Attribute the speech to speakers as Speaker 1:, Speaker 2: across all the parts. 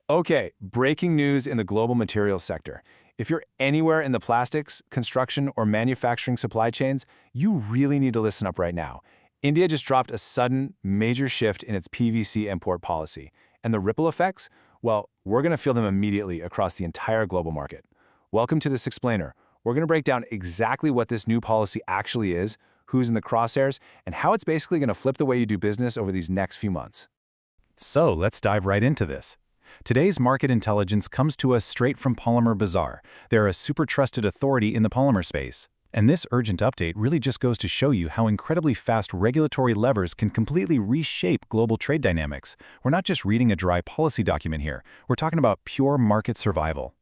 Speaker 1: Okay, breaking news in the global materials sector. If you're anywhere in the plastics, construction, or manufacturing supply chains, you really need to listen up right now. India just dropped a sudden, major shift in its PVC import policy. And the ripple effects? Well, we're going to feel them immediately across the entire global market. Welcome to this explainer. We're going to break down exactly what this new policy actually is, who's in the crosshairs, and how it's basically going to flip the way you do business over these next few months.
Speaker 2: So let's dive right into this. Today's market intelligence comes to us straight from Polymer Bazaar. They're a super trusted authority in the polymer space. And this urgent update really just goes to show you how incredibly fast regulatory levers can completely reshape global trade dynamics. We're not just reading a dry policy document here. We're talking about pure market survival.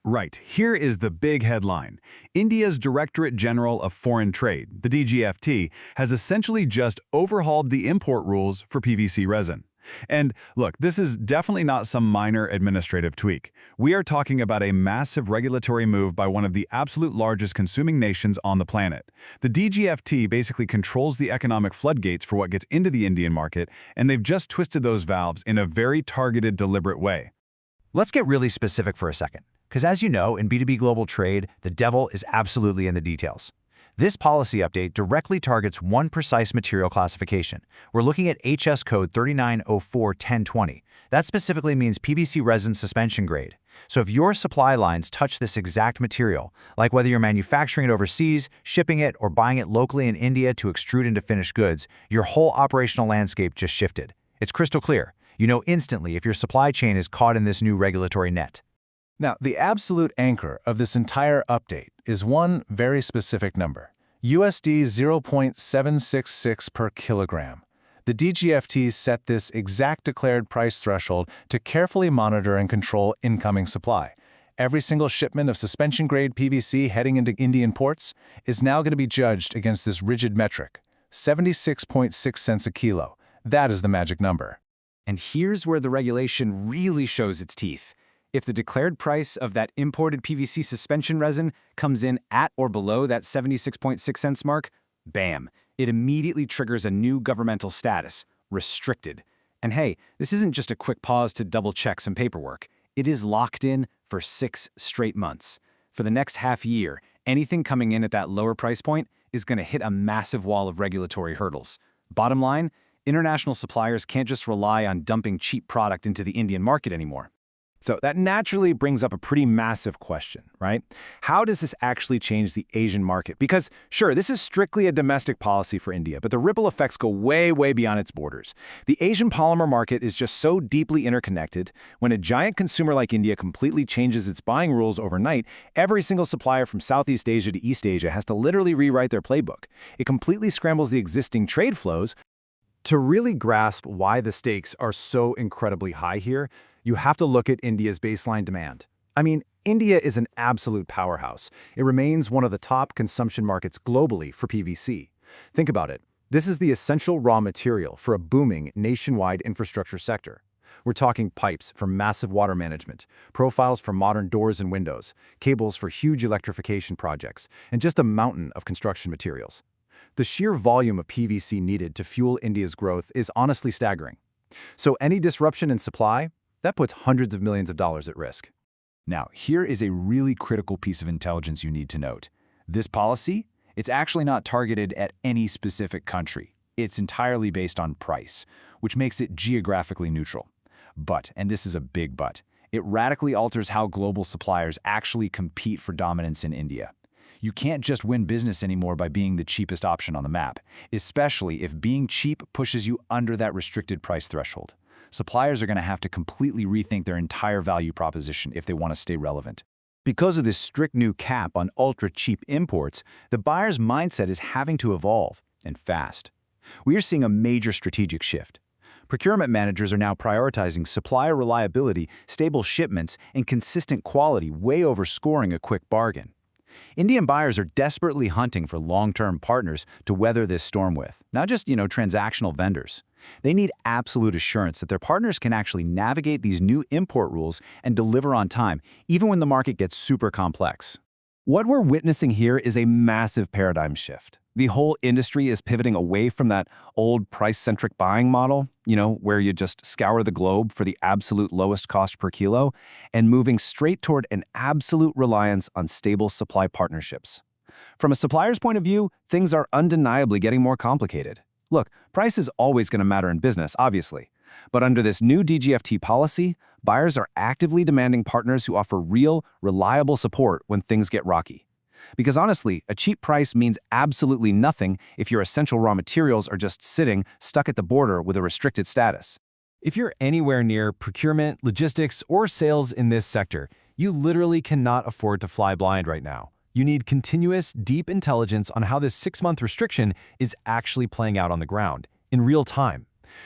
Speaker 3: Right, here is the big headline. India's Directorate General of Foreign Trade, the DGFT, has essentially just overhauled the import rules for PVC resin. And look, this is definitely not some minor administrative tweak. We are talking about a massive regulatory move by one of the absolute largest consuming nations on the planet. The DGFT basically controls the economic floodgates for what gets into the Indian market, and they've just twisted those valves in a very targeted, deliberate way.
Speaker 4: Let's get really specific for a second, because as you know, in B2B global trade, the devil is absolutely in the details. This policy update directly targets one precise material classification. We're looking at HS code 3904-1020. That specifically means PVC resin suspension grade. So if your supply lines touch this exact material, like whether you're manufacturing it overseas, shipping it, or buying it locally in India to extrude into finished goods, your whole operational landscape just shifted. It's crystal clear. You know instantly if your supply chain is caught in this new regulatory net.
Speaker 1: Now, the absolute anchor of this entire update is one very specific number, USD 0.766 per kilogram. The DGFT set this exact declared price threshold to carefully monitor and control incoming supply. Every single shipment of suspension-grade PVC heading into Indian ports is now going to be judged against this rigid metric, 76.6 cents a kilo. That is the magic number.
Speaker 5: And here's where the regulation really shows its teeth. If the declared price of that imported PVC suspension resin comes in at or below that 76.6 cents mark, bam, it immediately triggers a new governmental status, restricted. And hey, this isn't just a quick pause to double-check some paperwork. It is locked in for 6 straight months. For the next half year, anything coming in at that lower price point is going to hit a massive wall of regulatory hurdles. Bottom line, international suppliers can't just rely on dumping cheap product into the Indian market anymore.
Speaker 1: So that naturally brings up a pretty massive question, right? How does this actually change the Asian market? Because, sure, this is strictly a domestic policy for India, but the ripple effects go way, way beyond its borders. The Asian polymer market is just so deeply interconnected. When a giant consumer like India completely changes its buying rules overnight, every single supplier from Southeast Asia to East Asia has to literally rewrite their playbook. It completely scrambles the existing trade flows.
Speaker 3: To really grasp why the stakes are so incredibly high here, you have to look at India's baseline demand. I mean, India is an absolute powerhouse. It remains one of the top consumption markets globally for PVC. Think about it. This is the essential raw material for a booming nationwide infrastructure sector. We're talking pipes for massive water management, profiles for modern doors and windows, cables for huge electrification projects, and just a mountain of construction materials. The sheer volume of PVC needed to fuel India's growth is honestly staggering. So any disruption in supply, that puts hundreds of millions of dollars at risk.
Speaker 6: Now, here is a really critical piece of intelligence you need to note. This policy, it's actually not targeted at any specific country. It's entirely based on price, which makes it geographically neutral. But, and this is a big but, it radically alters how global suppliers actually compete for dominance in India. You can't just win business anymore by being the cheapest option on the map, especially if being cheap pushes you under that restricted price threshold. Suppliers are going to have to completely rethink their entire value proposition if they want to stay relevant.
Speaker 4: Because of this strict new cap on ultra-cheap imports, the buyer's mindset is having to evolve, and fast. We are seeing a major strategic shift. Procurement managers are now prioritizing supplier reliability, stable shipments, and consistent quality way over scoring a quick bargain. Indian buyers are desperately hunting for long-term partners to weather this storm with, not just, transactional vendors. They need absolute assurance that their partners can actually navigate these new import rules and deliver on time, even when the market gets super complex.
Speaker 1: What we're witnessing here is a massive paradigm shift. The whole industry is pivoting away from that old price-centric buying model, where you just scour the globe for the absolute lowest cost per kilo, and moving straight toward an absolute reliance on stable supply partnerships. From a supplier's point of view, things are undeniably getting more complicated. Look, price is always going to matter in business, obviously. But under this new DGFT policy, buyers are actively demanding partners who offer real, reliable support when things get rocky. Because honestly, a cheap price means absolutely nothing if your essential raw materials are just sitting, stuck at the border with a restricted status.
Speaker 2: If you're anywhere near procurement, logistics, or sales in this sector, you literally cannot afford to fly blind right now. You need continuous, deep intelligence on how this 6-month restriction is actually playing out on the ground, in real time.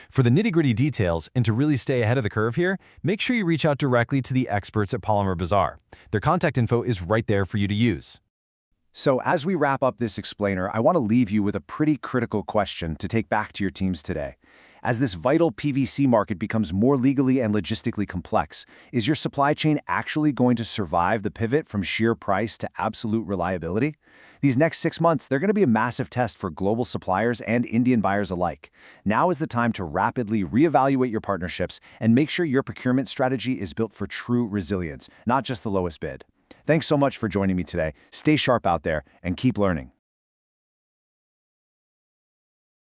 Speaker 2: For the nitty-gritty details and to really stay ahead of the curve here, make sure you reach out directly to the experts at Polymer Bazaar. Their contact info is right there for you to use.
Speaker 3: So as we wrap up this explainer, I want to leave you with a pretty critical question to take back to your teams today. As this vital PVC market becomes more legally and logistically complex, is your supply chain actually going to survive the pivot from sheer price to absolute reliability? These next 6 months, they're going to be a massive test for global suppliers and Indian buyers alike. Now is the time to rapidly reevaluate your partnerships and make sure your procurement strategy is built for true resilience, not just the lowest bid. Thanks so much for joining me today. Stay sharp out there and keep learning.